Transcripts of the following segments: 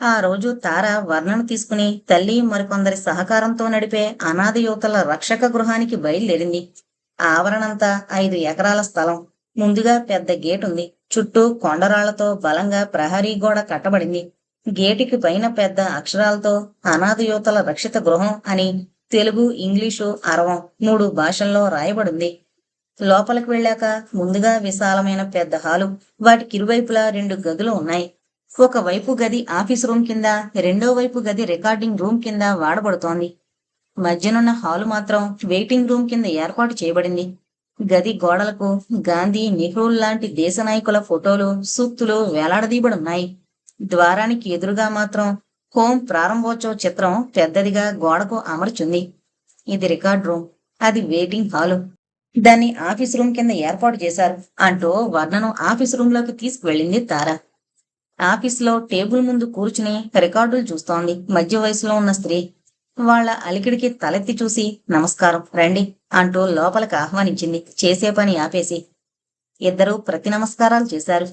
ఆ రోజు తార వర్ణను తీసుకుని తల్లి మరికొందరి సహకారంతో నడిపే అనాథ యువతల రక్షక గృహానికి బయలుదేరింది. ఆవరణంతా 5 ఎకరాల స్థలం. ముందుగా పెద్ద గేటుంది. చుట్టూ కొండరాళ్లతో బలంగా ప్రహరీ గోడ కట్టబడింది. గేటుకి పైన పెద్ద అక్షరాలతో అనాథ యువతల రక్షిత గృహం అని తెలుగు, ఇంగ్లీషు, అరవం 3 భాషల్లో రాయబడింది. లోపలికి వెళ్ళాక ముందుగా విశాలమైన పెద్ద హాలు. వాటికిరువైపులా 2 గదులు ఉన్నాయి. ఒకవైపు గది ఆఫీస్ రూమ్ కింద, రెండో వైపు గది రికార్డింగ్ రూమ్ కింద వాడబడుతోంది. మధ్యనున్న హాలు మాత్రం వెయిటింగ్ రూమ్ కింద ఏర్పాటు చేయబడింది. గది గోడలకు గాంధీ, నెహ్రూల్లాంటి దేశ నాయకుల ఫోటోలు, సూక్తులు వేలాడదీయబడున్నాయి. ద్వారానికి ఎదురుగా మాత్రం హోం ప్రారంభోత్సవ చిత్రం పెద్దదిగా గోడకు అమర్చుంది. ఇది రికార్డ్ రూమ్, అది వెయిటింగ్ హాలు. దాన్ని ఆఫీస్ రూమ్ కింద ఏర్పాటు చేశారు అంటూ వర్ణను ఆఫీస్ రూమ్ లోకి తీసుకువెళ్ళింది తార. ఆఫీసులో టేబుల్ ముందు కూర్చుని రికార్డులు చూస్తోంది మధ్య వయసులో ఉన్న స్త్రీ. వాళ్ళ అలికిడికి తలెత్తి చూసి నమస్కారం, రండి అంటూ లోపలికి ఆహ్వానించింది చేసే పని ఆపేసి. ఇద్దరూ ప్రతి నమస్కారాలు చేశారు.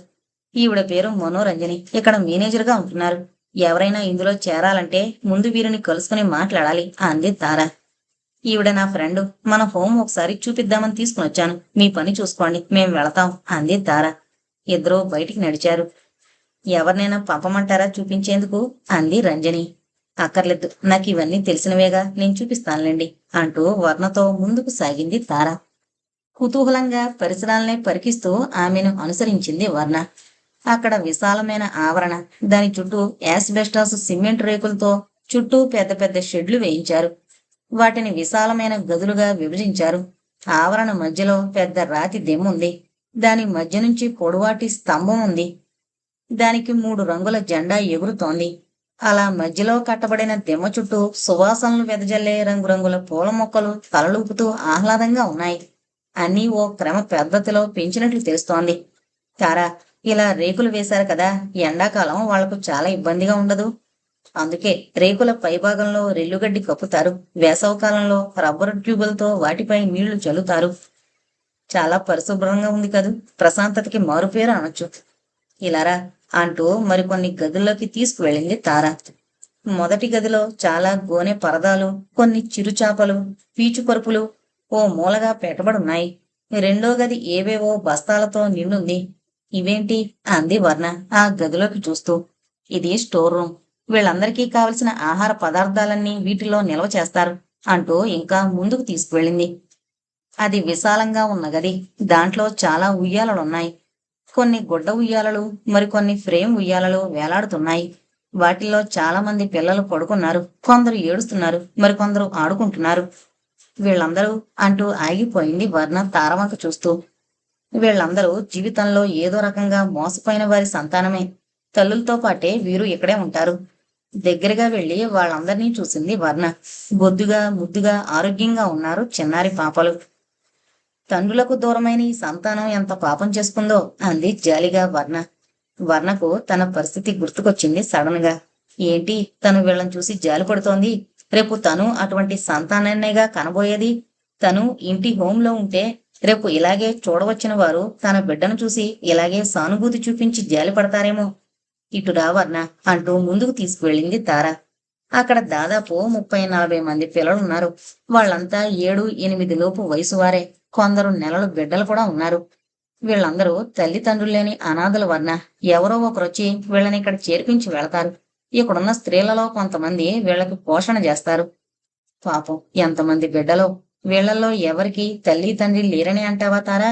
ఈవిడ పేరు మనోరంజని, ఇక్కడ మేనేజర్గా ఉంటున్నారు. ఎవరైనా ఇందులో చేరాలంటే ముందు వీరిని కలుసుకుని మాట్లాడాలి అంది తార. ఈవిడ నా ఫ్రెండ్, మన హోం ఒకసారి చూపిద్దామని తీసుకుని వచ్చాను. మీ పని చూసుకోండి, మేం వెళతాం అంది తార. ఇద్దరూ బయటికి నడిచారు. ఎవరినైనా పంపమంటారా చూపించేందుకు అంది రంజని. అక్కర్లేదు, నాకు ఇవన్నీ తెలిసినవేగా, నేను చూపిస్తానులేండి అంటూ వర్ణతో ముందుకు సాగింది తార. కుతూహలంగా పరిసరాలనే పరికిస్తూ ఆమెను అనుసరించింది వర్ణ. అక్కడ విశాలమైన ఆవరణ. దాని చుట్టూ యాస్బెస్టాస్ సిమెంట్ రేకులతో చుట్టూ పెద్ద పెద్ద షెడ్లు వేయించారు. వాటిని విశాలమైన గదులుగా విభజించారు. ఆవరణ మధ్యలో పెద్ద రాతి దెమ్ముంది. దాని మధ్య నుంచి పొడవాటి స్తంభం ఉంది. దానికి 3 రంగుల జెండా ఎగురుతోంది. అలా మధ్యలో కట్టబడిన దెమ్మ చుట్టూ సువాసనలు వెదజల్లే రంగురంగుల పూల మొక్కలు తలలూపుతూ ఆహ్లాదంగా ఉన్నాయి. అన్నీ ఓ క్రమ పద్ధతిలో పెంచినట్లు తెలుస్తోంది. తారా, ఇలా రేకులు వేశారు కదా, ఎండాకాలం వాళ్లకు చాలా ఇబ్బందిగా ఉండదు. అందుకే రేకుల పైభాగంలో రెల్లుగడ్డి కప్పుతారు. వేసవకాలంలో రబ్బరు ట్యూబులతో వాటిపై నీళ్లు చల్లుతారు. చాలా పరిశుభ్రంగా ఉంది కదూ, ప్రశాంతతకి మారుపేరు అనొచ్చు. ఇలారా అంటూ మరికొన్ని గదుల్లోకి తీసుకువెళ్ళింది తార. మొదటి గదిలో చాలా గోనె పరదాలు, కొన్ని చిరుచాపలు, పీచు పరుపులు ఓ మూలగా పెట్టబడున్నాయి. రెండో గది ఏవేవో బస్తాలతో నిండుంది. ఇవేంటి అంది వర్ణ ఆ గదిలోకి చూస్తూ. ఇది స్టోర్ రూమ్. వీళ్ళందరికీ కావలసిన ఆహార పదార్థాలన్నీ వీటిలో నిల్వ చేస్తారు అంటూ ఇంకా ముందుకు తీసుకువెళ్ళింది. అది విశాలంగా ఉన్న గది. దాంట్లో చాలా ఉయ్యాలలున్నాయి. కొన్ని గుడ్డ ఉయ్యాలలు, మరికొన్ని ఫ్రేమ్ ఉయ్యాలలు వేలాడుతున్నాయి. వాటిల్లో చాలా మంది పిల్లలు పడుకున్నారు. కొందరు ఏడుస్తున్నారు, మరికొందరు ఆడుకుంటున్నారు. వీళ్ళందరూ అంటూ ఆగిపోయింది వర్ణ తారవంక చూస్తూ. వీళ్ళందరూ జీవితంలో ఏదో రకంగా మోసపోయిన వారి సంతానమే. తల్లులతో పాటే వీరు ఇక్కడే ఉంటారు. దగ్గరగా వెళ్లి వాళ్ళందరినీ చూసింది వర్ణ. బొద్దుగా, ముద్దుగా, ఆరోగ్యంగా ఉన్నారు చిన్నారి పాపలు. తండ్రులకు దూరమైన ఈ సంతానం ఎంత పాపం చేసుకుందో అంది జాలిగా వర్ణ. వర్ణకు తన పరిస్థితి గుర్తుకొచ్చింది సడన్ గా. ఏంటి, తను వీళ్ళని చూసి జాలి పడుతోంది? రేపు తను అటువంటి సంతానాన్నేగా కనబోయేది. తను ఇంటి హోంలో ఉంటే రేపు ఇలాగే చూడవచ్చిన వారు తన బిడ్డను చూసి ఇలాగే సానుభూతి చూపించి జాలి పడతారేమో. ఇటురా వర్ణ అంటూ ముందుకు తీసుకువెళ్ళింది తార. అక్కడ దాదాపు 30-40 మంది పిల్లలున్నారు. వాళ్ళంతా 7-8 లోపు వయసు వారే. కొందరు నెలలు బిడ్డలు కూడా ఉన్నారు. వీళ్ళందరూ తల్లిదండ్రులు లేని అనాథల వర్ణ. ఎవరో ఒకరొచ్చి వీళ్ళని ఇక్కడ చేర్పించి వెళతారు. ఇక్కడున్న స్త్రీలలో కొంతమంది వీళ్ళకి పోషణ చేస్తారు. పాపం ఎంతమంది బిడ్డలో. వీళ్లలో ఎవరికి తల్లి తండ్రి లేరని అంటావా తారా?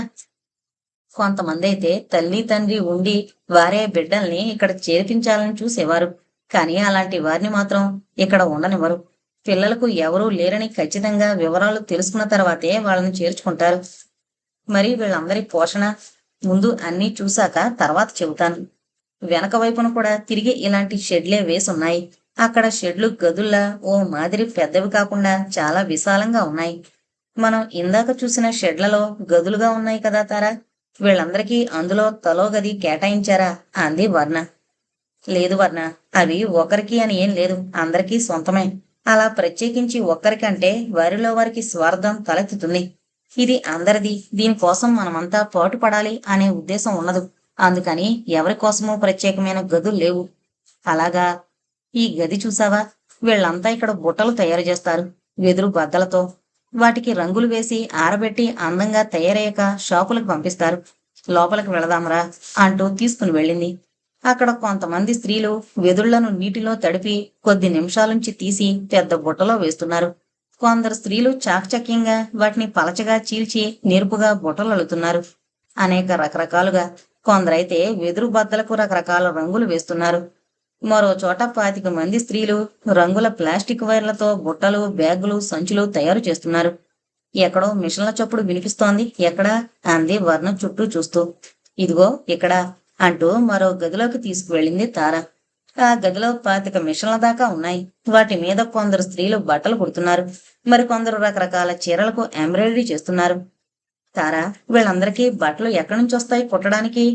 కొంతమంది అయితే తల్లి తండ్రి ఉండి వారే బిడ్డల్ని ఇక్కడ చేర్పించాలని చూసేవారు. కానీ అలాంటి వారిని మాత్రం ఇక్కడ ఉండనివ్వరు. పిల్లలకు ఎవరూ లేరని ఖచ్చితంగా వివరాలు తెలుసుకున్న తర్వాతే వాళ్ళని చేర్చుకుంటారు. మరి వీళ్ళందరి పోషణ ముందు అన్నీ చూశాక తర్వాత చెబుతాను. వెనక వైపున కూడా తిరిగి ఇలాంటి షెడ్లే వేసున్నాయి. అక్కడ షెడ్లు గదుల్లా ఓ మాదిరి పెద్దవి కాకుండా చాలా విశాలంగా ఉన్నాయి. మనం ఇందాక చూసిన షెడ్లలో గదులుగా ఉన్నాయి కదా తారా, వీళ్ళందరికీ అందులో తలో గది కేటాయించారా అంది వర్ణ. లేదు వర్ణ, అవి ఒకరికి అని ఏం లేదు, అందరికీ సొంతమే. అలా ప్రత్యేకించి ఒక్కరికంటే వారిలో వారికి స్వార్థం తలెత్తుతుంది. ఇది అందరిది, దీనికోసం మనమంతా పాటుపడాలి అనే ఉద్దేశం ఉండదు. అందుకని ఎవరి కోసమూ ప్రత్యేకమైన గదులు లేవు. అలాగా ఈ గది చూసావా? వీళ్ళంతా ఇక్కడ బుట్టలు తయారు చేస్తారు, వెదురు బద్దలతో. వాటికి రంగులు వేసి ఆరబెట్టి అందంగా తయారయ్యాక షాపులకు పంపిస్తారు. లోపలికి వెళదాంరా అంటూ తీసుకుని వెళ్ళింది. అక్కడ కొంతమంది స్త్రీలు వెదుళ్లను నీటిలో తడిపి కొద్ది నిమిషాలుంచి తీసి పెద్ద బుట్టలో వేస్తున్నారు. కొందరు స్త్రీలు చాకచక్యంగా వాటిని పలచగా చీల్చి నేర్పుగా బుట్టలు అల్లుతున్నారు. అనేక రకరకాలుగా. కొందరైతే వెదురు బద్దలకు రకరకాల రంగులు వేస్తున్నారు. మరో చోట 25 మంది స్త్రీలు రంగుల ప్లాస్టిక్ వైర్లతో బుట్టలు, బ్యాగులు, సంచులు తయారు చేస్తున్నారు. ఎక్కడో మిషన్ల చప్పుడు వినిపిస్తోంది. ఎక్కడా? అంది వర్ణం చుట్టూ చూస్తూ. ఇదిగో ఇక్కడ అంటూ మరో గదిలోకి తీసుకువెళ్ళింది తార. ఆ గదిలో 25 మిషన్ల దాకా ఉన్నాయి. వాటి మీద కొందరు స్త్రీలు బట్టలు కుడుతున్నారు. మరికొందరు రకరకాల చీరలకు ఎంబ్రాయిడరీ చేస్తున్నారు. తారా, వీళ్ళందరికీ బట్టలు ఎక్కడి నుంచి వస్తాయి కుట్టడానికి?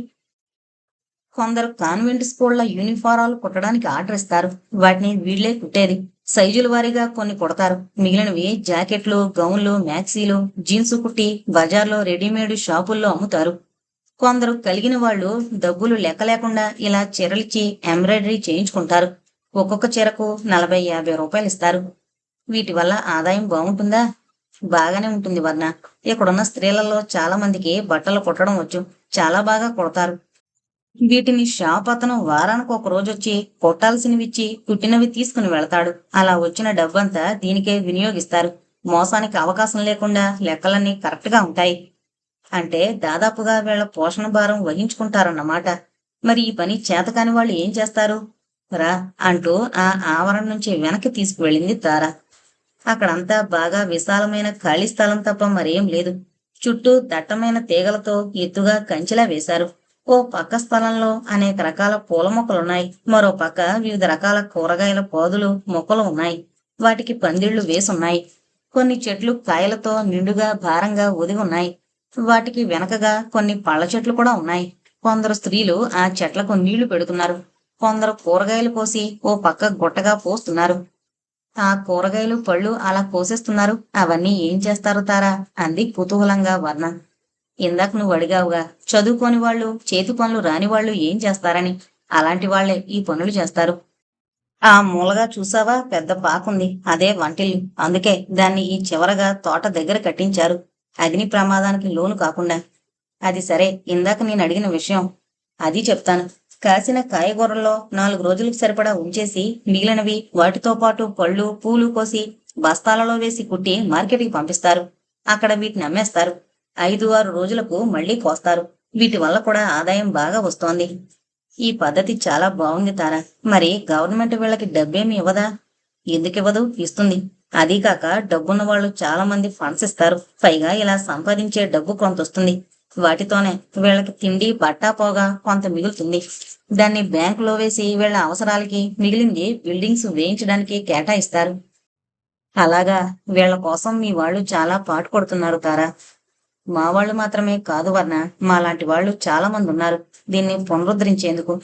కొందరు కాన్వెంట్ స్కూళ్ల యూనిఫారాలు కుట్టడానికి ఆర్డర్ ఇస్తారు. వాటిని వీళ్లే కుట్టేది. సైజుల వారీగా కొన్ని కుడతారు. మిగిలినవి జాకెట్లు, గౌన్లు, మ్యాక్సీలు, జీన్సు కుట్టి బజార్లో రెడీమేడ్ షాపుల్లో అమ్ముతారు. కొందరు కలిగిన వాళ్ళు డబ్బులు లెక్క లేకుండా ఇలా చీరలిచ్చి ఎంబ్రాయిడరీ చేయించుకుంటారు. ఒక్కొక్క చీరకు 40-50 రూపాయలు ఇస్తారు. వీటి వల్ల ఆదాయం బాగుంటుందా? బాగానే ఉంటుంది వర్ణ. ఇక్కడున్న స్త్రీలలో చాలా మందికి బట్టలు కుట్టడం వచ్చు. చాలా బాగా కుడతారు. వీటిని షాప్ అతను వారానికి ఒక రోజొచ్చి కుట్టాల్సినవిచ్చి కుట్టినవి తీసుకుని వెళతాడు. అలా వచ్చిన డబ్బంతా దీనికే వినియోగిస్తారు. మోసానికి అవకాశం లేకుండా లెక్కలన్నీ కరెక్ట్ గా ఉంటాయి. అంటే దాదాపుగా వీళ్ళ పోషణ భారం వహించుకుంటారన్నమాట. మరి ఈ పని చేతకాని వాళ్ళు ఏం చేస్తారు? రా అంటూ ఆ ఆవరణ నుంచి వెనక్కి తీసుకువెళ్ళింది తార. అక్కడంతా బాగా విశాలమైన ఖాళీ స్థలం తప్ప మరేం లేదు. చుట్టూ దట్టమైన తీగలతో ఎత్తుగా కంచెలా వేశారు. ఓ పక్క స్థలంలో అనేక రకాల పూల మొక్కలున్నాయి. మరో పక్క వివిధ రకాల కూరగాయల పాదులు, మొక్కలు ఉన్నాయి. వాటికి పందిళ్లు వేసున్నాయి. కొన్ని చెట్లు కాయలతో నిండుగా భారంగా ఒదిగి ఉన్నాయి. వాటికి వెనకగా కొన్ని పళ్ళ చెట్లు కూడా ఉన్నాయి. కొందరు స్త్రీలు ఆ చెట్లకు నీళ్లు పెడుతున్నారు. కొందరు కూరగాయలు కోసి ఓ పక్క గుట్టగా పోస్తున్నారు. ఆ కూరగాయలు, పళ్ళు అలా కోసేస్తున్నారు. అవన్నీ ఏం చేస్తారు తారా? అంది కుతూహలంగా వర్ణ. ఇందాక నువ్వు అడిగావుగా, చదువుకోని వాళ్ళు, చేతి పనులు రాని వాళ్ళు ఏం చేస్తారని. అలాంటి వాళ్లే ఈ పనులు చేస్తారు. ఆ మూలగా చూసావా, పెద్ద పాకుంది. అదే వంటిల్లు. అందుకే దాన్ని ఈ చివరగా తోట దగ్గర కట్టించారు, అగ్ని ప్రమాదానికి లోను కాకుండా. అది సరే, ఇందాక నేను అడిగిన విషయం అది చెప్తాను. కాసిన కాయగూరల్లో 4 రోజులకు సరిపడా ఉంచేసి మిగిలినవి వాటితో పాటు పళ్ళు, పూలు కోసి బస్తాలలో వేసి కుట్టి మార్కెట్కి పంపిస్తారు. అక్కడ వీటిని అమ్మేస్తారు. 5-6 రోజులకు మళ్లీ కోస్తారు. వీటి వల్ల కూడా ఆదాయం బాగా వస్తోంది. ఈ పద్ధతి చాలా బాగుంది తారా. మరి గవర్నమెంట్ వీళ్ళకి డబ్బేమి ఇవ్వదా? ఎందుకివ్వదు? ఇస్తుంది. అదీకాక డబ్బున్న వాళ్ళు చాలా మంది ఫండ్స్ ఇస్తారు. పైగా ఇలా సంపాదించే డబ్బు కొంత వస్తుంది. వాటితోనే వీళ్ళకి తిండి, బట్టా పోగా కొంత మిగులుతుంది. దాన్ని బ్యాంకులో వేసి వీళ్ళ అవసరాలకి, మిగిలింది బిల్డింగ్స్ వేయించడానికి కేటాయిస్తారు. అలాగా? వీళ్ళ కోసం మీ వాళ్ళు చాలా పాటు పడుతున్నారు తారా. మా వాళ్ళు మాత్రమే కాదు వర్ణ, మాలాంటి వాళ్ళు చాలా మంది ఉన్నారు దీన్ని పునరుద్ధరించేందుకు.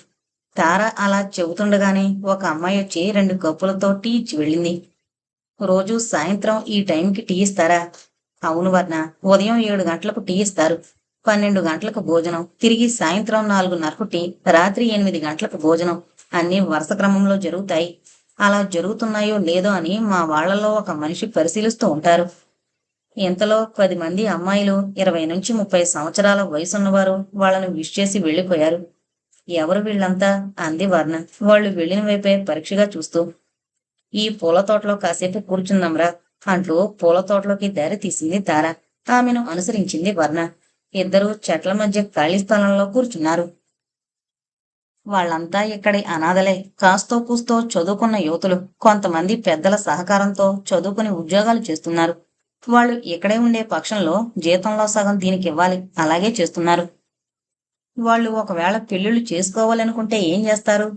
తార అలా చెబుతుండగానే ఒక అమ్మాయి వచ్చి 2 కప్పులతో టీ ఇచ్చి వెళ్ళింది. రోజు సాయంత్రం ఈ టైంకి టీ ఇస్తారా? అవును వర్ణ, ఉదయం 7 గంటలకు టీ ఇస్తారు. 12 గంటలకు భోజనం, తిరిగి సాయంత్రం 4:30కు టీ, రాత్రి 8 గంటలకు భోజనం. అన్నీ వరుస క్రమంలో జరుగుతాయి. అలా జరుగుతున్నాయో లేదో అని మా వాళ్లలో ఒక మనిషి పరిశీలిస్తూ ఉంటారు. ఇంతలో 10 మంది అమ్మాయిలు 20 నుంచి 30 సంవత్సరాల వయసున్నవారు వాళ్ళను విష్ చేసి వెళ్లిపోయారు. ఎవరు వీళ్ళంతా? అంది వర్ణ వాళ్ళు వెళ్లిన వైపే పరీక్షగా చూస్తూ. ఈ పూల తోటలో కాసేపు కూర్చుందాంరా అంటూ పూల తోటలోకి దారి తీసింది తార. ఆమెను అనుసరించింది వర్ణ. ఇద్దరూ చెట్ల మధ్య ఖాళీ స్థలంలో కూర్చున్నారు. వాళ్ళంతా ఇక్కడి అనాథలే. కాస్తో కూస్తో చదువుకున్న యువతులు. కొంతమంది పెద్దల సహకారంతో చదువుకుని ఉద్యోగాలు చేస్తున్నారు. వాళ్ళు ఇక్కడే ఉండే పక్షంలో జీతంలో సగం దీనికి ఇవ్వాలి. అలాగే చేస్తున్నారు. వాళ్ళు ఒకవేళ పెళ్లిళ్ళు చేసుకోవాలనుకుంటే ఏం చేస్తారు?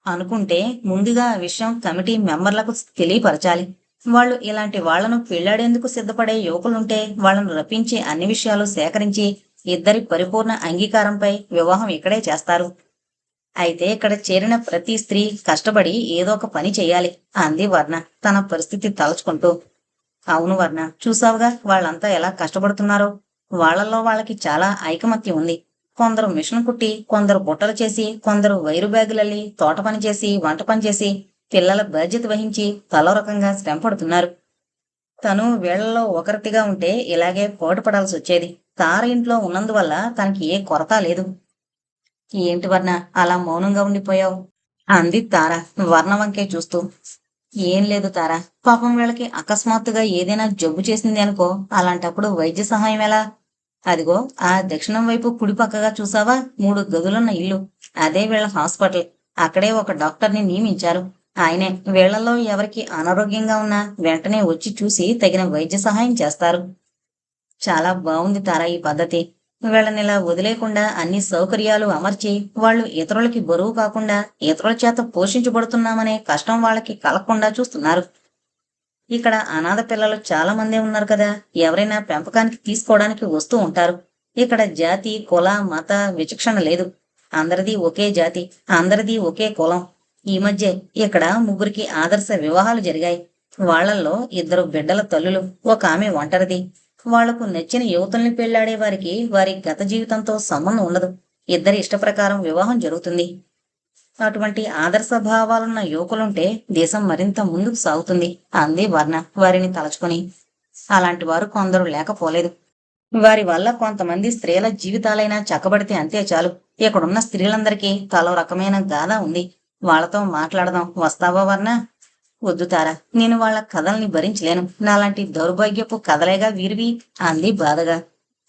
అనుకుంటే ముందుగా ఆ విషయం కమిటీ మెంబర్లకు తెలియపరచాలి. వాళ్ళు ఇలాంటి వాళ్లను పెళ్లాడేందుకు సిద్ధపడే యువకులుంటే వాళ్ళను రప్పించి అన్ని విషయాలు సేకరించి ఇద్దరి పరిపూర్ణ అంగీకారంపై వివాహం ఇక్కడే చేస్తారు. అయితే ఇక్కడ చేరిన ప్రతి స్త్రీ కష్టపడి ఏదో ఒక పని చెయ్యాలి అంది వర్ణ తన పరిస్థితి తలుచుకుంటూ. అవును వర్ణ, చూసావుగా వాళ్ళంతా ఎలా కష్టపడుతున్నారో. వాళ్లలో వాళ్ళకి చాలా ఐకమత్యం ఉంది. కొందరు మిషన్ కుట్టి, కొందరు బుట్టలు చేసి, కొందరు వైరు బ్యాగులల్లి, తోట పని చేసి, వంట పని చేసి, పిల్లల బాధ్యత వహించి తలో రకంగా శ్రమ పడుతున్నారు. తను వీళ్లలో ఒకరితిగా ఉంటే ఇలాగే పోటు పడాల్సి వచ్చేది. తార ఇంట్లో ఉన్నందువల్ల తనకి ఏ కొరత లేదు. ఏంటి వర్ణ, అలా మౌనంగా ఉండిపోయావు? అంది తార వర్ణ వంకే చూస్తూ. ఏం లేదు తార, పాపం వీళ్ళకి అకస్మాత్తుగా ఏదైనా జబ్బు చేసింది అనుకో, అలాంటప్పుడు వైద్య సహాయం ఎలా? అదిగో ఆ దక్షిణం వైపు కుడి పక్కగా చూసావా, 3 గదులున్న ఇల్లు, అదే వీళ్ళ హాస్పిటల్. అక్కడే ఒక డాక్టర్ని నియమించారు. ఆయనే వీళ్లలో ఎవరికి అనారోగ్యంగా ఉన్నా వెంటనే వచ్చి చూసి తగిన వైద్య సహాయం చేస్తారు. చాలా బాగుంది తారా ఈ పద్ధతి. వీళ్ళనిలా వదిలేకుండా అన్ని సౌకర్యాలు అమర్చి, వాళ్ళు ఇతరులకి బరువు కాకుండా ఇతరుల చేత పోషించబడుతున్నామనే కష్టం వాళ్ళకి కలగకుండా చూస్తున్నారు. ఇక్కడ అనాథ పిల్లలు చాలా మందే ఉన్నారు కదా, ఎవరైనా పెంపకానికి తీసుకోవడానికి వస్తూ ఉంటారు. ఇక్కడ జాతి, కుల, మత విచక్షణ లేదు. అందరిది ఒకే జాతి, అందరిది ఒకే కులం. ఈ మధ్య ఇక్కడ 3 ఆదర్శ వివాహాలు జరిగాయి. వాళ్ళల్లో 2 బిడ్డల తల్లులు, ఒక ఆమె ఒంటరిది. వాళ్లకు నచ్చిన యువతుల్ని పెళ్లాడే వారికి వారి గత జీవితంతో సంబంధం ఉండదు. ఇద్దరి ఇష్ట ప్రకారం వివాహం జరుగుతుంది. అటువంటి ఆదర్శ భావాలున్న యువకులుంటే దేశం మరింత ముందుకు సాగుతుంది అంది వర్ణ వారిని తలచుకొని. అలాంటి వారు కొందరు లేకపోలేదు. వారి వల్ల కొంతమంది స్త్రీల జీవితాలైనా చక్కబడితే అంతే చాలు. ఇక్కడున్న స్త్రీలందరికీ తలో రకమైన గాథ ఉంది. వాళ్లతో మాట్లాడదాం, వస్తావా వర్ణ? వద్దు తారా, నేను వాళ్ళ కథల్ని భరించలేను. నాలాంటి దౌర్భాగ్యపు కథలేగా వీరివి అంది బాధగా.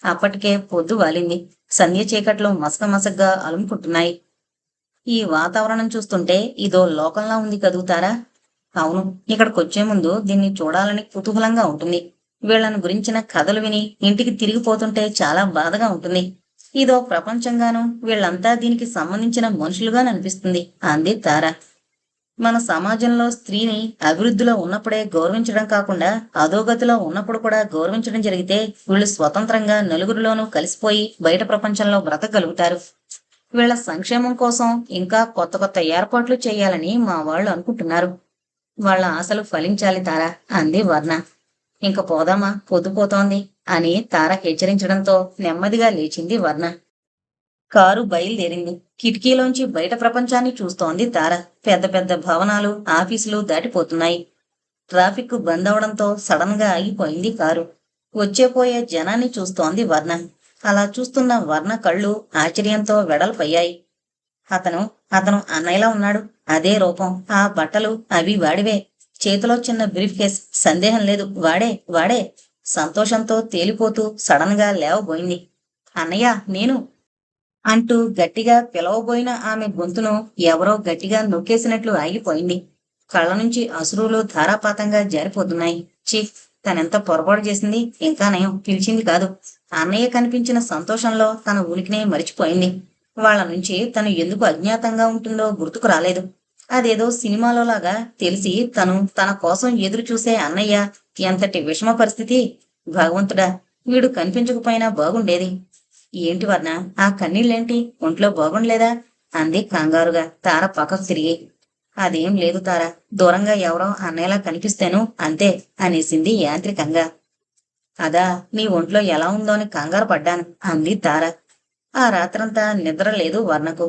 అప్పటికే పొద్దు వాలింది. సంధ్య చీకట్లు మసక మసగ్గా అలుముకుంటున్నాయి. ఈ వాతావరణం చూస్తుంటే ఇదో లోకంలా ఉంది కదుగుతారా? అవును, ఇక్కడికొచ్చే ముందు దీన్ని చూడాలని కుతూహలంగా ఉంటుంది. వీళ్లను గురించిన కథలు విని ఇంటికి తిరిగిపోతుంటే చాలా బాధగా ఉంటుంది. ఇదో ప్రపంచంగాను, వీళ్లంతా దీనికి సంబంధించిన మనుషులుగా అనిపిస్తుంది అంది తార. మన సమాజంలో స్త్రీని అభివృద్ధిలో ఉన్నప్పుడే గౌరవించడం కాకుండా అధోగతిలో ఉన్నప్పుడు కూడా గౌరవించడం జరిగితే వీళ్ళు స్వతంత్రంగా నలుగురిలోనూ కలిసిపోయి బయట ప్రపంచంలో బ్రతకగలుగుతారు. వీళ్ల సంక్షేమం కోసం ఇంకా కొత్త కొత్త ఏర్పాట్లు చేయాలని మా వాళ్ళు అనుకుంటున్నారు. వాళ్ళ ఆశలు ఫలించాలి తార అంది వర్ణ. ఇంక పోదామా, పొద్దుపోతోంది అని తార హెచ్చరించడంతో నెమ్మదిగా లేచింది వర్ణ. కారు బయలుదేరింది. కిటికీలోంచి బయట ప్రపంచాన్ని చూస్తోంది తార. పెద్ద పెద్ద భవనాలు, ఆఫీసులు దాటిపోతున్నాయి. ట్రాఫిక్ బంద్ అవడంతో సడన్ గా ఆగిపోయింది కారు. వచ్చేపోయే జనాన్ని చూస్తోంది వర్ణ. అలా చూస్తున్న వర్ణ కళ్ళు ఆశ్చర్యంతో వెడల్పయ్యాయి. అతను అతను అన్నయ్యలా ఉన్నాడు. అదే రూపం, ఆ బట్టలు అవి వాడివే. చేతిలో చిన్న బ్రీఫ్ కేస్, సందేహం లేదు వాడే వాడే. సంతోషంతో తేలిపోతూ సడన్ గా లేవబోయింది. అన్నయ్య, నేను అంటూ గట్టిగా పిలవబోయిన ఆమె గొంతును ఎవరో గట్టిగా నొక్కేసినట్లు ఆగిపోయింది. కళ్ళ నుంచి అశ్రువులు ధారాపాతంగా జారిపోతున్నాయి. చీఫ్, తనెంత పొరపాటు చేసింది. ఇంకా నయం, పిలిచింది కాదు. అన్నయ్య కనిపించిన సంతోషంలో తన ఉనికినే మరిచిపోయింది. వాళ్ళ నుంచి తను ఎందుకు అజ్ఞాతంగా ఉంటుందో గుర్తుకు రాలేదు. అదేదో సినిమాలోలాగా తెలిసి తన కోసం ఎదురు చూసే అన్నయ్య ఎంతటి విషమ పరిస్థితి. భగవంతుడా, వీడు కనిపించకపోయినా బాగుండేది. ఏంటి వర్ణ, ఆ కన్నీళ్ళేంటి? ఒంట్లో బాగుండలేదా అంది కంగారుగా తార పక్కకు తిరిగి. అదేం లేదు తార, దూరంగా ఎవరో అన్నయ్యలా కనిపిస్తేను అంతే అనేసింది యాంత్రికంగా. అదా, నీ ఒంట్లో ఎలా ఉందో అని కంగారు పడ్డాను అంది తార. ఆ రాత్రంతా నిద్ర లేదు వర్ణకు.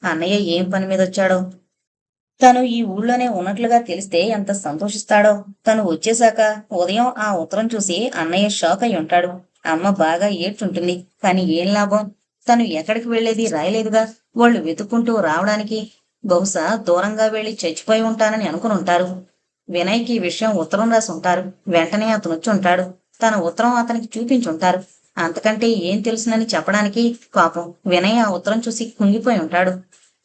అన్నయ్య ఏం పని మీద వచ్చాడో, తను ఈ ఊళ్ళోనే ఉన్నట్లుగా తెలిస్తే ఎంత సంతోషిస్తాడో. తను వచ్చేశాక ఉదయం ఆ ఉత్తరం చూసి అన్నయ్య షాక్ అయి ఉంటాడు. అమ్మ బాగా ఏడ్చుంటుంది. కానీ ఏం లాభం, తను ఎక్కడికి వెళ్లేది రాయలేదుగా. వాళ్ళు వెతుక్కుంటూ రావడానికి బహుశా దూరంగా వెళ్లి చచ్చిపోయి ఉంటానని అనుకుని ఉంటారు. వినయ్కి ఈ విషయం ఉత్తరం రాసి ఉంటారు. వెంటనే అతను వచ్చి ఉంటాడు. తన ఉత్తరం అతనికి చూపించుంటారు. అంతకంటే ఏం తెలుసునని చెప్పడానికి పాపం వినయ్ ఆ ఉత్తరం చూసి కుంగిపోయి ఉంటాడు.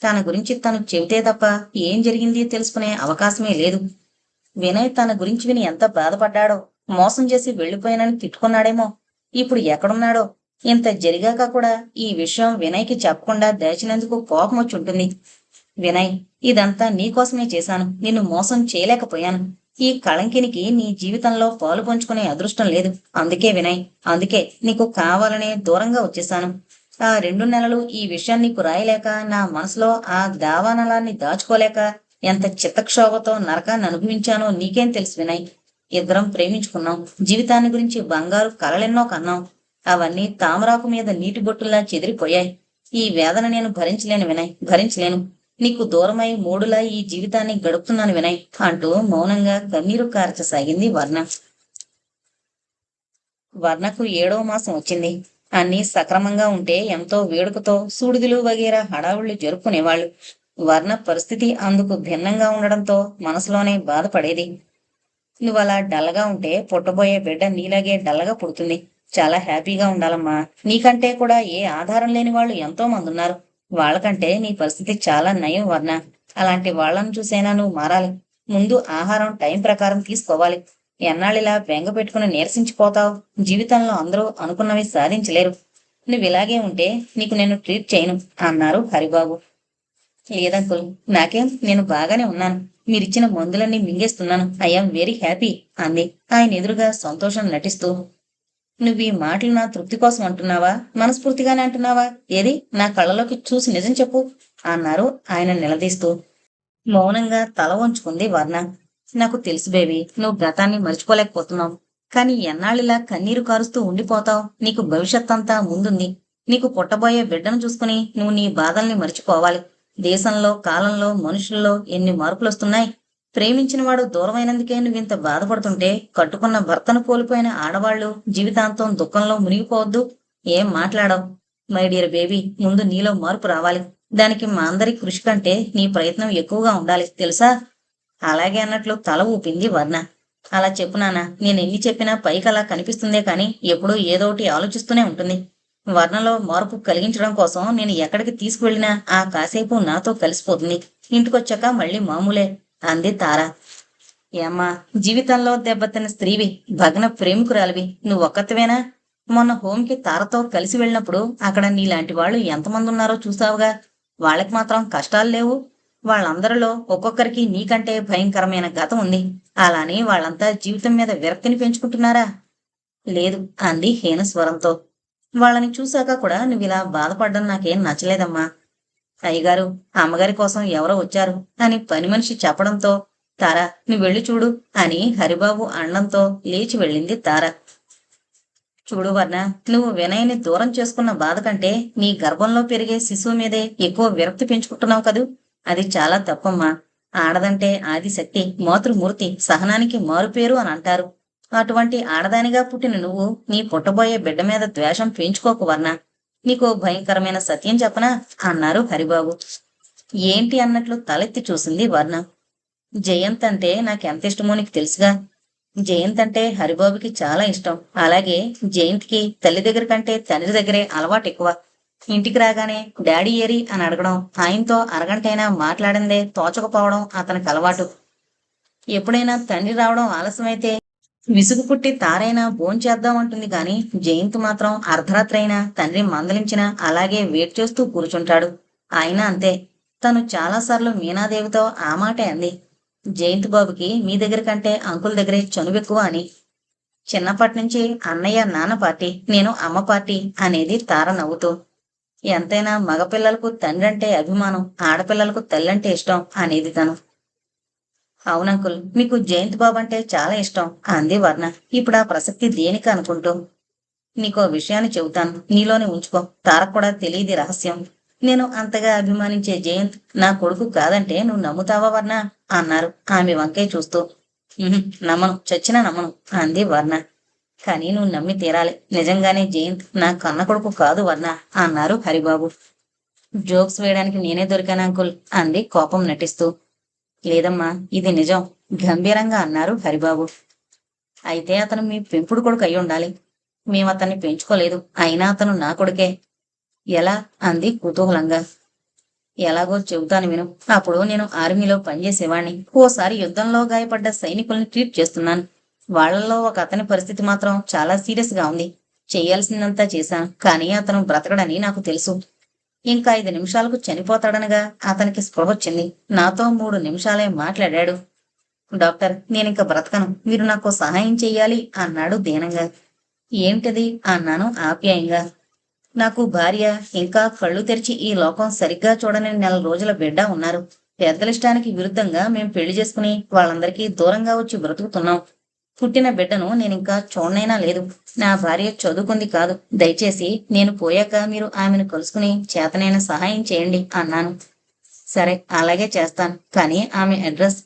తన గురించి తను చెబితే తప్ప ఏం జరిగింది తెలుసుకునే అవకాశమే లేదు. వినయ్ తన గురించి విని ఎంత బాధపడ్డాడో. మోసం చేసి వెళ్లిపోయానని తిట్టుకున్నాడేమో. ఇప్పుడు ఎక్కడున్నాడో. ఇంత జరిగాక కూడా ఈ విషయం వినయ్కి చెప్పకుండా దాచినందుకు కోపం వచ్చి ఉంటుంది. వినయ్, ఇదంతా నీకోసమే చేశాను. నిన్ను మోసం చేయలేకపోయాను. ఈ కళంకినికి నీ జీవితంలో పాలు పంచుకునే అదృష్టం లేదు. అందుకే వినయ్, అందుకే నీకు కావాలనే దూరంగా వచ్చేశాను. ఆ 2 నెలలు ఈ విషయం నీకు రాయలేక, నా మనసులో ఆ దావానలాన్ని దాచుకోలేక ఎంత చిత్తక్షోభతో నరకాన్ని అనుభవించానో నీకేం తెలుసు వినయ్. ఇద్దరం ప్రేమించుకున్నాం. జీవితాన్ని గురించి బంగారు కలలెన్నో కన్నాం. అవన్నీ తామరాకు మీద నీటి బొట్టులా చెదిరిపోయాయి. ఈ వేదన నేను భరించలేను వినయ్, భరించలేను. నీకు దూరమై మూడులా ఈ జీవితాన్ని గడుపుతున్నాను వినయ్ అంటూ మౌనంగా కన్నీరు కార్చసాగింది వర్ణ. వర్ణకు 7వ మాసం వచ్చింది. అన్నీ సక్రమంగా ఉంటే ఎంతో వేడుకతో సూడిదులు వగేరా హడావుళ్లు జరుపుకునేవాళ్లు. వర్ణ పరిస్థితి అందుకు భిన్నంగా ఉండడంతో మనసులోనే బాధపడేది. నువ్వలా డల్గా ఉంటే పుట్టబోయే బిడ్డ నీలాగే డల్లగా పుడుతుంది. చాలా హ్యాపీగా ఉండాలమ్మా. నీకంటే కూడా ఏ ఆధారం లేని వాళ్ళు ఎంతో మంది ఉన్నారు. వాళ్ళకంటే నీ పరిస్థితి చాలా నయం వర్ణ. అలాంటి వాళ్ళను చూసైనా నువ్వు మారాలి. ముందు ఆహారం టైం ప్రకారం తీసుకోవాలి. ఎన్నాళ్ళిలా బెంగ పెట్టుకుని నీరసించిపోతావు? జీవితంలో అందరూ అనుకున్నవి సాధించలేరు. నువ్వు ఇలాగే ఉంటే నీకు నేను ట్రీట్ చేయను అన్నారు హరిబాబు. లేదంకుల్, నాకేం, నేను బాగానే ఉన్నాను. మీరిచ్చిన మందులన్నీ మింగేస్తున్నాను. ఐఎమ్ వెరీ హ్యాపీ అంది ఆయన ఎదురుగా సంతోషం నటిస్తూ. నువ్వీ మాటలు నా తృప్తి కోసం అంటున్నావా, మనస్ఫూర్తిగానే అంటున్నావా? ఏది నా కళ్ళలోకి చూసి నిజం చెప్పు అన్నారు ఆయన నిలదీస్తూ. మౌనంగా తల వంచుకుంది వర్ణ. నాకు తెలుసు బేబీ, నువ్వు గతాన్ని మర్చిపోలేకపోతున్నావు. కానీ ఎన్నాళ్ళిలా కన్నీరు కారుస్తూ ఉండిపోతావు? నీకు భవిష్యత్తంతా ముందుంది. నీకు పుట్టబోయే బిడ్డను చూసుకుని నువ్వు నీ బాధల్ని మర్చిపోవాలి. దేశంలో, కాలంలో, మనుషుల్లో ఎన్ని మార్పులొస్తున్నాయి. ప్రేమించిన వాడు దూరమైనందుకే నువ్వింత బాధపడుతుంటే కట్టుకున్న భర్తను కోల్పోయిన ఆడవాళ్లు జీవితాంతం దుఃఖంలో మునిగిపోవద్దు. ఏం మాట్లాడవు? మై డియర్ బేబీ, ముందు నీలో మార్పు రావాలి. దానికి మా అందరి కృషి కంటే నీ ప్రయత్నం ఎక్కువగా ఉండాలి, తెలుసా? అలాగే అన్నట్లు తల ఊపింది వర్ణ. అలా చెప్పు నాన్న. నేనెన్ని చెప్పినా పైకి అలా కనిపిస్తుందే కాని ఎప్పుడూ ఏదోటి ఆలోచిస్తూనే ఉంటుంది. వర్ణలో మార్పు కలిగించడం కోసం నేను ఎక్కడికి తీసుకువెళ్ళినా ఆ కాసేపు నాతో కలిసిపోతుంది. ఇంటికొచ్చాక మళ్ళీ మామూలే అంది తార. ఏమ్మా, జీవితంలో దెబ్బతిన్న స్త్రీవి, భగ్న ప్రేమికురాలివి, నువ్వొక్కతివేనా? మొన్న హోంకి తారతో కలిసి వెళ్ళినప్పుడు అక్కడ నీలాంటి వాళ్ళు ఎంతమంది ఉన్నారో చూసావుగా. వాళ్ళకి మాత్రం కష్టాలు లేవు. వాళ్ళందరిలో ఒక్కొక్కరికి నీకంటే భయంకరమైన గతం ఉంది. అలానే వాళ్ళంతా జీవితం మీద విరక్తిని పెంచుకుంటున్నారా? లేదు అంది హీన స్వరంతో. వాళ్ళని చూశాక కూడా నువ్విలా బాధపడ్డం నాకేం నచ్చలేదమ్మా. అయ్యగారు, అమ్మగారి కోసం ఎవరో వచ్చారు అని పని మనిషి చెప్పడంతో తార, నువ్వు వెళ్ళి చూడు అని హరిబాబు అనడంతో లేచి వెళ్ళింది తార. చూడు వర్ణ, నువ్వు వినయ్ని దూరం చేసుకున్న బాధ కంటే నీ గర్భంలో పెరిగే శిశువు మీదే ఎక్కువ విరక్తి పెంచుకుంటున్నావు కదూ. అది చాలా తప్పమ్మా. ఆడదంటే ఆదిశక్తి, మాతృమూర్తి, సహనానికి మారుపేరు అని అంటారు. అటువంటి ఆడదానిగా పుట్టిన నువ్వు నీ పుట్టబోయే బిడ్డ మీద ద్వేషం పెంచుకోకు వర్ణ. నీకో భయంకరమైన సత్యం చెప్పనా అన్నారు హరిబాబు. ఏంటి అన్నట్లు తలెత్తి చూసింది వర్ణ. జయంత్ అంటే నాకెంత ఇష్టమో నీకు తెలుసుగా. జయంత్ అంటే హరిబాబుకి చాలా ఇష్టం. అలాగే జయంత్కి తల్లి దగ్గర కంటే తండ్రి దగ్గరే అలవాటు ఎక్కువ. ఇంటికి రాగానే డాడీ ఏరి అని అడగడం, ఆయనతో అరగంటైనా మాట్లాడిందే తోచకపోవడం అతనికి అలవాటు. ఎప్పుడైనా తండ్రి రావడం ఆలస్యమైతే విసుగు పుట్టి తారైనా భోంచేద్దామంటుంది కాని జయంత్ మాత్రం అర్ధరాత్రి అయినా తండ్రి మందలించినా అలాగే వెయిట్ చేస్తూ కూర్చుంటాడు. ఆయన అంతే. తను చాలాసార్లు మీనాదేవితో ఆ మాటే అంది. జయంత్ బాబుకి మీ దగ్గర కంటే అంకుల్ దగ్గరే చనువెక్కువ అని. చిన్నప్పటి నుంచి అన్నయ్య నాన్న పార్టీ, నేను అమ్మ పార్టీ అనేది తార నవ్వుతూ. ఎంతైనా మగపిల్లలకు తండ్రి అంటే అభిమానం, ఆడపిల్లలకు తల్లంటే ఇష్టం అనేది తను. అవునంకుల్, మీకు జయంత్ బాబు అంటే చాలా ఇష్టం అంది వర్ణ ఇప్పుడు ఆ ప్రసక్తి దేనికి అనుకుంటూ. నీకో విషయాన్ని చెబుతాను, నీలోనే ఉంచుకో. తారకు కూడా తెలియదు రహస్యం. నేను అంతగా అభిమానించే జయంత్ నా కొడుకు కాదంటే నువ్వు నమ్ముతావా వర్ణ అన్నారు ఆమె వంకే చూస్తూ. నమ్మను, చచ్చినా నమ్మను అంది వర్ణ. కానీ నువ్వు నమ్మి తీరాలి. నిజంగానే జయంత్ నా కన్న కొడుకు కాదు వర్ణ అన్నారు హరిబాబు. జోక్స్ వేయడానికి నేనే దొరికాను అంకుల్ అంది కోపం నటిస్తూ. లేదమ్మా, ఇది నిజం గంభీరంగా అన్నారు హరిబాబు. అయితే అతను మీ పెంపుడు కొడుకు అయి ఉండాలి. మేమతన్ని పెంచుకోలేదు, అయినా అతను నా కొడుకే. ఎలా అంది కుతూహలంగా. ఎలాగో చెబుతాను విను. అప్పుడు నేను ఆర్మీలో పనిచేసేవాణ్ణి. ఓసారి యుద్ధంలో గాయపడ్డ సైనికుల్ని ట్రీట్ చేస్తున్నాను. వాళ్లలో ఒక అతని పరిస్థితి మాత్రం చాలా సీరియస్ గా ఉంది. చెయ్యాల్సిందంతా చేశాను, కానీ అతను బ్రతకడని నాకు తెలుసు. ఇంకా 5 నిమిషాలకు చనిపోతాడనగా అతనికి స్పృహ వచ్చింది. నాతో 3 నిమిషాలే మాట్లాడాడు. డాక్టర్, నేనింక బ్రతకను, మీరు నాకు సహాయం చెయ్యాలి అన్నాడు దీనంగా. ఏంటది అన్నాను ఆప్యాయంగా. నాకు భార్య, ఇంకా కళ్ళు తెరిచి ఈ లోకం సరిగ్గా చూడని 4 రోజుల బిడ్డ ఉన్నారు. పెద్దలిష్టానికి విరుద్ధంగా మేం పెళ్లి చేసుకుని వాళ్ళందరికీ దూరంగా వచ్చి బ్రతుకుతున్నాం. పుట్టిన బిడ్డను నేనింకా చూడనైనా లేదు. నా భార్య చదువుకుంది కాదు. దయచేసి నేను పోయాక మీరు ఆమెను కలుసుకుని చేతనైన సహాయం చేయండి అన్నాను. సరే అలాగే చేస్తాను. కానీ ఆమె అడ్రస్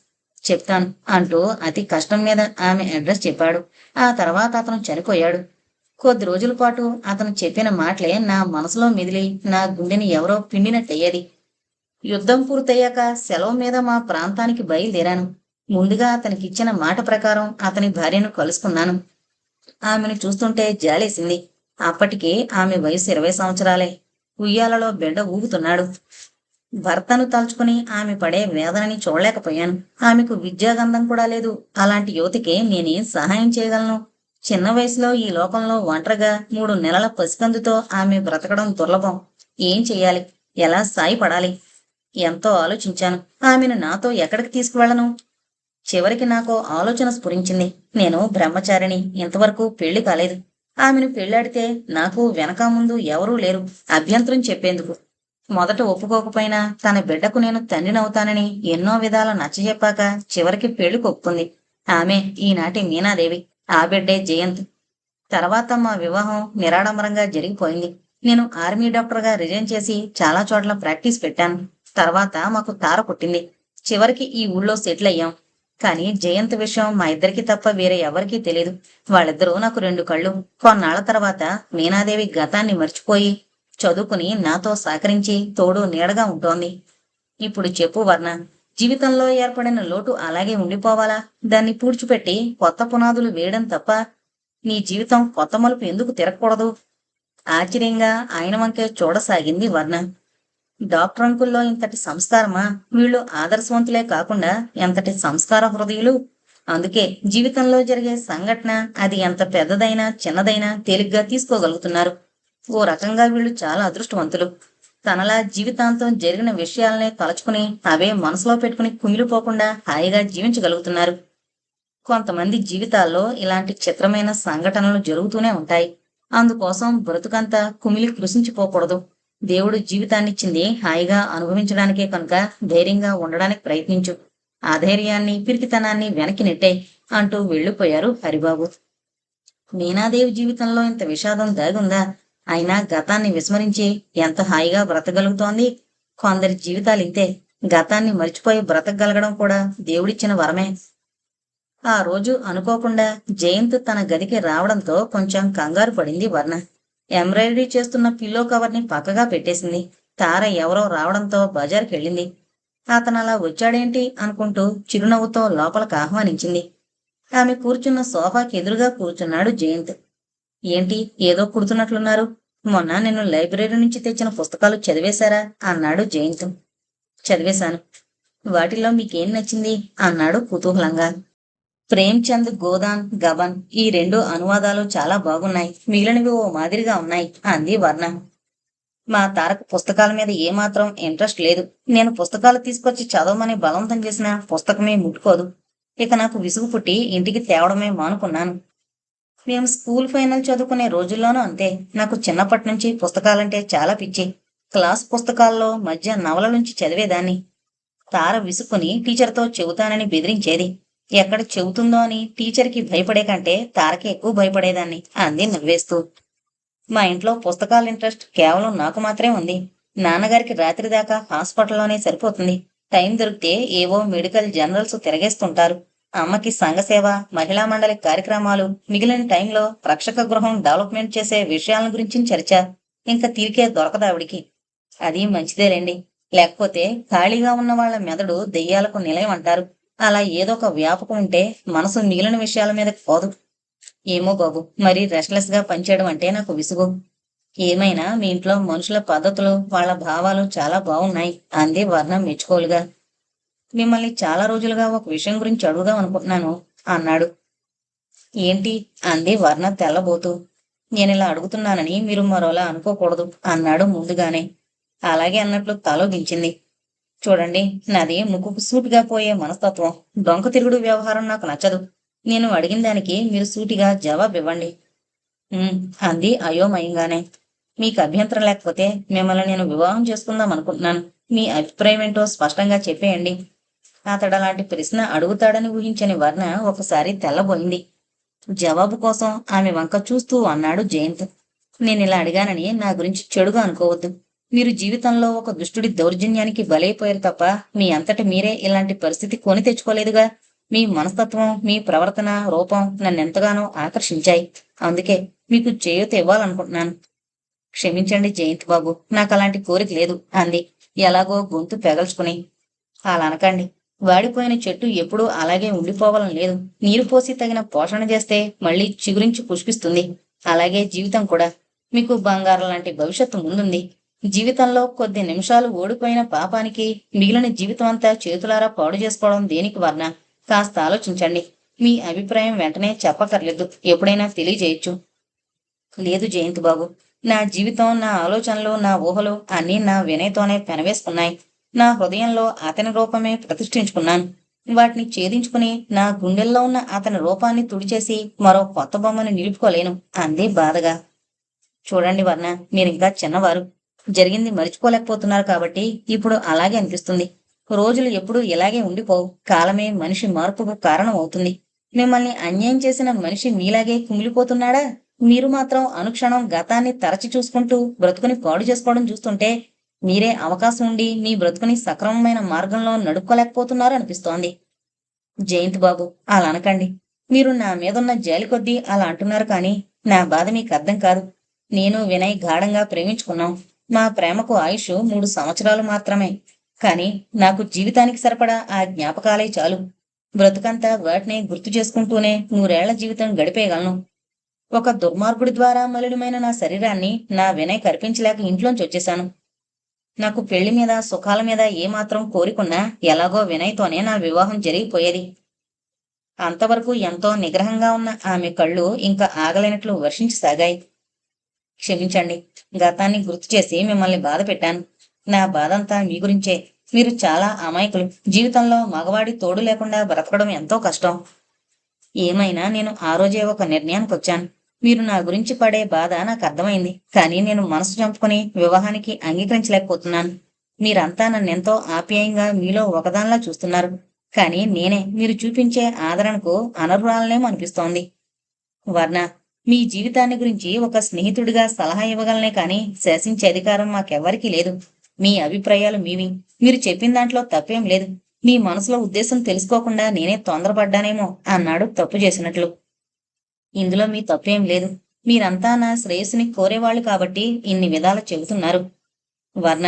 చెప్తాను అంటూ అతి కష్టం మీద ఆమె అడ్రస్ చెప్పాడు. ఆ తర్వాత అతను చనిపోయాడు. కొద్ది రోజుల పాటు అతను చెప్పిన మాటలే నా మనసులో మెదిలి నా గుండెని ఎవరో పిండినట్టయ్యేది. యుద్ధం పూర్తయ్యాక సెలవు మీద మా ప్రాంతానికి బయలుదేరాను. ముందుగా అతనికిచ్చిన మాట ప్రకారం అతని భార్యను కలుసుకున్నాను. ఆమెను చూస్తుంటే జాలేసింది. అప్పటికి ఆమె వయసు 20 సంవత్సరాలే. ఉయ్యాలలో బిడ్డ ఊగుతున్నాడు. భర్తను తలుచుకుని ఆమె పడే వేదనని చూడలేకపోయాను. ఆమెకు విద్యాగంధం కూడా లేదు. అలాంటి యువతికి నేనేం సహాయం చేయగలను? చిన్న వయసులో ఈ లోకంలో ఒంటరిగా 3 నెలల పసికందుతో ఆమె బ్రతకడం దుర్లభం. ఏం చెయ్యాలి? ఎలా సాయపడాలి? ఎంతో ఆలోచించాను. ఆమెను నాతో ఎక్కడికి తీసుకువెళ్ళను? చివరికి నాకో ఆలోచన స్ఫురించింది. నేను బ్రహ్మచారిని, ఇంతవరకు పెళ్లి కాలేదు. ఆమెను పెళ్లాడితే నాకు వెనక ముందు ఎవరూ లేరు అభ్యంతరం చెప్పేందుకు. మొదట ఒప్పుకోకపోయినా తన బిడ్డకు నేను తండ్రినవుతానని ఎన్నో విధాల నచ్చజెప్పాక చివరికి పెళ్లికి ఒప్పుకుంది. ఆమె ఈనాటి మీనాదేవి. ఆ బిడ్డే జయంత్. తర్వాత మా వివాహం నిరాడంబరంగా జరిగిపోయింది. నేను ఆర్మీ డాక్టర్గా రిజైన్ చేసి చాలా చోట్ల ప్రాక్టీస్ పెట్టాను. తర్వాత మాకు తార పుట్టింది. చివరికి ఈ ఊళ్ళో సెటిల్ అయ్యాం. కానీ జయంత్ విషయం మా ఇద్దరికి తప్ప వేరే ఎవరికీ తెలియదు. వాళ్ళిద్దరూ నాకు 2 కళ్ళు. కొన్నాళ్ల తర్వాత మీనాదేవి గతాన్ని మర్చిపోయి చదువుకుని నాతో సహకరించి తోడు నీడగా ఉంటోంది. ఇప్పుడు చెప్పు వర్ణ, జీవితంలో ఏర్పడిన లోటు అలాగే ఉండిపోవాలా? దాన్ని పూడ్చిపెట్టి కొత్త పునాదులు వేయడం తప్ప నీ జీవితం కొత్త మలుపు ఎందుకు తిరగకూడదు? ఆశ్చర్యంగా ఆయన వంకే చూడసాగింది వర్ణ. డాక్టర్ అంకుల్లో ఇంతటి సంస్కారమా? వీళ్ళు ఆదర్శవంతులే కాకుండా ఎంతటి సంస్కార హృదయులు. అందుకే జీవితంలో జరిగే సంఘటన అది ఎంత పెద్దదైనా చిన్నదైనా తేలిగ్గా తీసుకోగలుగుతున్నారు. ఓ రకంగా వీళ్ళు చాలా అదృష్టవంతులు. తనలా జీవితాంతం జరిగిన విషయాలనే తలుచుకుని అవే మనసులో పెట్టుకుని కుమిలిపోకుండా హాయిగా జీవించగలుగుతున్నారు. కొంతమంది జీవితాల్లో ఇలాంటి చిత్రమైన సంఘటనలు జరుగుతూనే ఉంటాయి. అందుకోసం బ్రతుకంతా కుమిలి కృషించిపోకూడదు. దేవుడు జీవితాన్నిచ్చింది హాయిగా అనుభవించడానికే కనుక ధైర్యంగా ఉండడానికి ప్రయత్నించు. ఆ ధైర్యాన్ని పిరికితనాన్ని వెనక్కి నెట్టే అంటూ వెళ్ళిపోయారు హరిబాబు. మీనాదేవి జీవితంలో ఇంత విషాదం దాగుందా? అయినా గతాన్ని విస్మరించి ఎంత హాయిగా బ్రతకగలుగుతోంది. కొందరి జీవితాలింతే. గతాన్ని మరిచిపోయి బ్రతకగలగడం కూడా దేవుడిచ్చిన వరమే. ఆ రోజు అనుకోకుండా జయంత్ తన గదికి రావడంతో కొంచెం కంగారు పడింది వర్ణ. ఎంబ్రాయిడరీ చేస్తున్న పిల్లో కవర్ని పక్కగా పెట్టేసింది. తార ఎవరో రావడంతో బజార్కి వెళ్ళింది. అతనలా వచ్చాడేంటి అనుకుంటూ చిరునవ్వుతో లోపలికి ఆహ్వానించింది. ఆమె కూర్చున్న సోఫాకి ఎదురుగా కూర్చున్నాడు జయంత్. ఏంటి ఏదో కుడుతున్నట్లున్నారు? మొన్న నేను లైబ్రరీ నుంచి తెచ్చిన పుస్తకాలు చదివేశారా అన్నాడు జయంత్. చదివేశాను. వాటిలో మీకేం నచ్చింది అన్నాడు కుతూహలంగా. ప్రేమ్చంద్ గోదాన్ గబన్ ఈ 2 అనువాదాలు చాలా బాగున్నాయి. మిగిలినవి ఓ మాదిరిగా ఉన్నాయి అంది వర్ణ. మా తారకు పుస్తకాల మీద ఏమాత్రం ఇంట్రెస్ట్ లేదు. నేను పుస్తకాలు తీసుకొచ్చి చదవమని బలవంతం చేసిన పుస్తకమే ముట్టుకోదు. ఇక నాకు విసుగు పుట్టి ఇంటికి తేవడమే మానుకున్నాను. మేము స్కూల్ ఫైనల్ చదువుకునే రోజుల్లోనూ అంతే. నాకు చిన్నప్పటి నుంచి పుస్తకాలంటే చాలా పిచ్చి. క్లాస్ పుస్తకాల్లో మధ్య నవల నుంచి చదివేదాన్ని. తార విసుక్కుని టీచర్తో చెబుతానని బెదిరించేది. ఎక్కడ చెబుతుందో అని టీచర్కి భయపడే కంటే తారకి ఎక్కువ భయపడేదాన్ని అంది నవ్వేస్తూ. మా ఇంట్లో పుస్తకాల ఇంట్రెస్ట్ కేవలం నాకు మాత్రమే ఉంది. నాన్నగారికి రాత్రి దాకా హాస్పిటల్లోనే సరిపోతుంది. టైం దొరికితే ఏవో మెడికల్ జర్నల్స్ తిరగేస్తుంటారు. అమ్మకి సంఘసేవ, మహిళా మండలి కార్యక్రమాలు, మిగిలిన టైంలో రక్షక గృహం డెవలప్మెంట్ చేసే విషయాల గురించి చర్చ. ఇంకా తీరికే దొరకదావిడికి. అది మంచిదేలేండి. లేకపోతే ఖాళీగా ఉన్న వాళ్ళ మెదడు దెయ్యాలకు నిలయం అంటారు. అలా ఏదో ఒక వ్యాపకం ఉంటే మనసు మిగిలిన విషయాల మీదకి పోదు. ఏమో బాబు, మరీ రెస్ట్లెస్ గా పనిచేయడం అంటే నాకు విసుగు. ఏమైనా మీ ఇంట్లో మనుషుల పద్ధతులు, వాళ్ళ భావాలు చాలా బాగున్నాయి అంది వర్ణ మెచ్చుకోలుగా. మిమ్మల్ని చాలా రోజులుగా ఒక విషయం గురించి అడుగుదాం అనుకుంటున్నాను అన్నాడు. ఏంటి అంది వర్ణ తెల్లబోతూ. నేనిలా అడుగుతున్నానని మీరు మరోలా అనుకోకూడదు అన్నాడు ముందుగానే. అలాగే అన్నట్లు తలోగించింది. చూడండి, నాది ముక్కుకు సూటిగా పోయే మనస్తత్వం. డొంక తిరుగుడు వ్యవహారం నాకు నచ్చదు. నేను అడిగిన దానికి మీరు సూటిగా జవాబివ్వండి అంది అయోమయంగానే. మీకు అభ్యంతరం లేకపోతే మిమ్మల్ని నేను వివాహం చేసుకుందాం అనుకుంటున్నాను. మీ అభిప్రాయం ఏంటో స్పష్టంగా చెప్పేయండి. అతడు అలాంటి ప్రశ్న అడుగుతాడని ఊహించని వర్ణ ఒకసారి తెల్లబోయింది. జవాబు కోసం ఆమె వంక చూస్తూ అన్నాడు జయంత్. నేనిలా అడిగానని నా గురించి చెడుగా అనుకోవద్దు. మీరు జీవితంలో ఒక దుష్టుడి దౌర్జన్యానికి బలైపోయారు తప్ప మీ అంతట మీరే ఇలాంటి పరిస్థితి కొని తెచ్చుకోలేదుగా. మీ మనస్తత్వం, మీ ప్రవర్తన, రూపం నన్నెంతగానో ఆకర్షించాయి. అందుకే మీకు చేయూత ఇవ్వాలనుకుంటున్నాను. క్షమించండి జయంత్ బాబు, నాకలాంటి కోరిక లేదు అంది ఎలాగో గొంతు పెగల్చుకుని. అలా అనకండి. వాడిపోయిన చెట్టు ఎప్పుడూ అలాగే ఉండిపోవాలని లేదు. నీరు పోసి తగిన పోషణ చేస్తే మళ్ళీ చిగురించి పుష్పిస్తుంది. అలాగే జీవితం కూడా. మీకు బంగారం లాంటి భవిష్యత్తు ముందుంది. జీవితంలో కొద్ది నిమిషాలు ఓడిపోయిన పాపానికి మిగిలిన జీవితం అంతా చేతులారా పాడు చేసుకోవడం దేనికి వర్ణ? కాస్త ఆలోచించండి. మీ అభిప్రాయం వెంటనే చెప్పకర్లేదు, ఎప్పుడైనా తెలియజేయచ్చు. లేదు జయంత్ బాబు, నా జీవితం, నా ఆలోచనలు, నా ఊహలు అన్నీ నా వినయ్తోనే పెనవేసుకున్నాయి. నా హృదయంలో అతని రూపమే ప్రతిష్ఠించుకున్నాను. వాటిని ఛేదించుకుని నా గుండెల్లో ఉన్న అతని రూపాన్ని తుడిచేసి మరో కొత్త బొమ్మని నిలుపుకోలేను అంది బాధగా. చూడండి వర్ణ, మీరింకా చిన్నవారు. జరిగింది మరిచిపోలేకపోతున్నారు కాబట్టి ఇప్పుడు అలాగే అనిపిస్తుంది. రోజులు ఎప్పుడూ ఇలాగే ఉండిపోవు. కాలమే మనిషి మార్పుకు కారణం అవుతుంది. మిమ్మల్ని అన్యాయం చేసిన మనిషి మీలాగే కుమిలిపోతున్నాడా? మీరు మాత్రం అనుక్షణం గతాన్ని తరచి చూసుకుంటూ బ్రతుకుని పాడు చేసుకోవడం చూస్తుంటే మీరే అవకాశం ఉండి మీ బ్రతుకుని సక్రమమైన మార్గంలో నడుపుకోలేకపోతున్నారు అనిపిస్తోంది. జయంత్ బాబు, అలా అనకండి. మీరు నా మీదున్న జాలి కొద్దీ అలా అంటున్నారు కానీ నా బాధ మీకు అర్థం కాదు. నేను వినయ్ గాఢంగా ప్రేమించుకున్నాం. మా ప్రేమకు ఆయుష్ 3 సంవత్సరాలు మాత్రమే. కానీ నాకు జీవితానికి సరిపడా ఆ జ్ఞాపకాలే చాలు. బ్రతుకంతా వాటినే గుర్తు చేసుకుంటూనే 100 ఏళ్ల జీవితం గడిపేయగలను. ఒక దుర్మార్గుడి ద్వారా మలినమైన నా శరీరాన్ని నా వినయ్ కర్పించలేక ఇంట్లోంచి వచ్చేశాను. నాకు పెళ్లి మీద, సుఖాల మీద ఏమాత్రం కోరికున్నా ఎలాగో వినయ్తోనే నా వివాహం జరిగిపోయేది. అంతవరకు ఎంతో నిగ్రహంగా ఉన్న ఆమె కళ్ళు ఇంకా ఆగలేనట్లు వర్షించసాగాయి. క్షమించండి. గతాన్ని గుర్తు చేసి మిమ్మల్ని బాధ పెట్టాను. నా బాధంతా మీ గురించే. మీరు చాలా అమాయకులు. జీవితంలో మగవాడి తోడు లేకుండా బ్రతకడం ఎంతో కష్టం. ఏమైనా నేను ఆ రోజే ఒక నిర్ణయానికి వచ్చాను. మీరు నా గురించి పడే బాధ నాకు అర్థమైంది. కానీ నేను మనసు చంపుకుని వివాహానికి అంగీకరించలేకపోతున్నాను. మీరంతా నన్నెంతో ఆప్యాయంగా మీలో ఒకదానిలా చూస్తున్నారు. కానీ నేనే మీరు చూపించే ఆదరణకు అనర్హురాలనేమో అనిపిస్తోంది. వర్ణ, మీ జీవితాన్ని గురించి ఒక స్నేహితుడిగా సలహా ఇవ్వగలనే కానీ శాసించే అధికారం మాకెవ్వరికీ లేదు. మీ అభిప్రాయాలు మీవి. మీరు చెప్పిన దాంట్లో తప్పేం లేదు. మీ మనసులో ఉద్దేశం తెలుసుకోకుండా నేనే తొందరపడ్డానేమో అన్నాడు తప్పు చేసినట్లు. ఇందులో మీ తప్పేం లేదు. మీరంతా నా శ్రేయస్సుని కోరేవాళ్లు కాబట్టి ఇన్ని విధాలు చెబుతున్నారు. వర్ణ,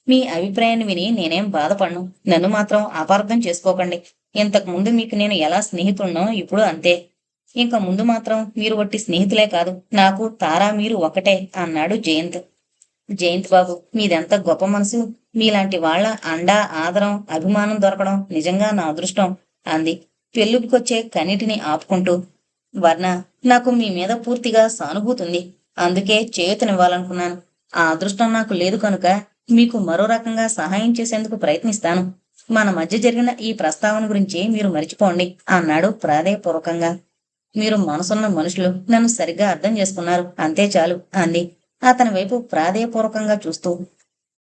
మీ అభిప్రాయాన్ని విని నేనేం బాధపడను. నన్ను మాత్రం అపార్థం చేసుకోకండి. ఇంతకు ముందు మీకు నేను ఎలా స్నేహితుడినో ఇప్పుడు అంతే. ఇంక ముందు మాత్రం మీరు వట్టి స్నేహితులే కాదు, నాకు తారా మీరు ఒకటే అన్నాడు జయంత్. జయంత్ బాబు, మీదెంత గొప్ప మనసు. మీలాంటి వాళ్ల అండా, ఆదరం, అభిమానం దొరకడం నిజంగా నా అదృష్టం అంది పెళ్ళుకొచ్చే కన్నిటిని ఆపుకుంటూ. వర్ణ, నాకు మీ మీద పూర్తిగా సానుభూతి ఉంది. అందుకే చేయూతనివ్వాలనుకున్నాను. ఆ అదృష్టం నాకు లేదు కనుక మీకు మరో రకంగా సహాయం చేసేందుకు ప్రయత్నిస్తాను. మన మధ్య జరిగిన ఈ ప్రస్తావన గురించి మీరు మరిచిపోండి అన్నాడు ప్రాధేయపూర్వకంగా. మీరు మనసున్న మనుషులు, నన్ను సరిగ్గా అర్థం చేసుకున్నారు, అంతే చాలు అంది అతని వైపు ప్రాధేయపూర్వకంగా చూస్తూ.